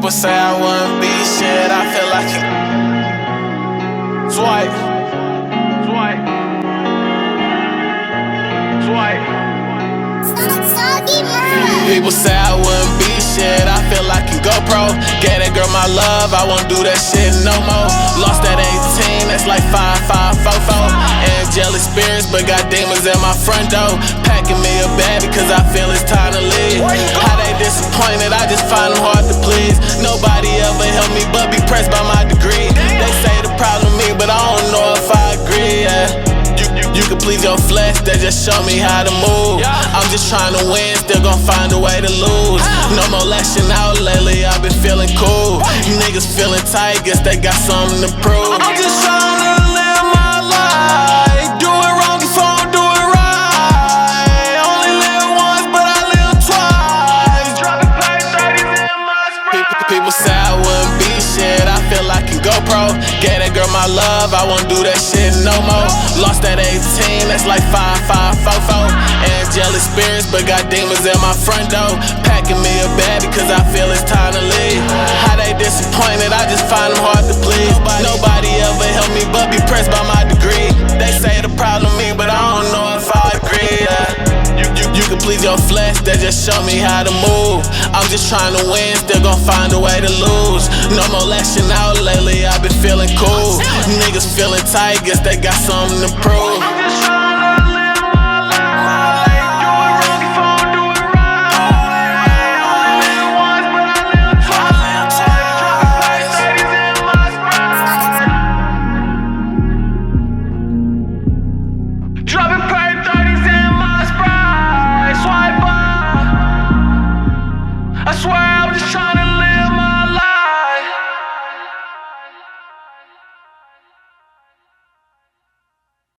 People say I wouldn't be shit, I feel like it. Swipe. Swipe. Swipe. People say I wouldn't be shit, I feel like a GoPro. Gave that girl my love, I won't do that shit no more. Lost that 18, that's like 5544. Angelic spirits, but got demons in my front door. Packing me a bag because I feel it's time to leave. How they disappointed, I just find them hard to please. Nobody ever helped me but be pressed by my degree. They say the problem me, but I don't know if I agree, yeah. You can please your flesh, that just show me how to move. I'm just trying to win, still gon' find a way to lose. No more lashing out lately, I've been feeling cool. You niggas feeling tight, guess they got something to prove. I'm just trying to live my life. Do it wrong before I do it right. Only live once, but I live twice. Dropping play 30s in my sprite. People say I wouldn't be shit, I feel like a GoPro. Gave that girl my love, I won't do that shit no more. Lost that 18, that's like 5544. Angelic spirits, but got demons in my front door. Packing me a bag because I feel it's time to leave. How they disappointed, I just find them hard to please. Nobody ever helped me but be pressed by my degree. They say the problem me, but I don't know if I agree, yeah. You can please your flesh, that just show me how to move. I'm just trying to win, still gon' find a way to lose. No more lashing out lately, I've been feeling cool. Niggas feeling tight, guess they got something to prove. I'm just trying to live my life. Do it wrong before I do it right. Only live once, but I live twice. Dropping play 30s in my sprite. Dropping play 30s in my sprite. Swipe up. I swear I'm just trying to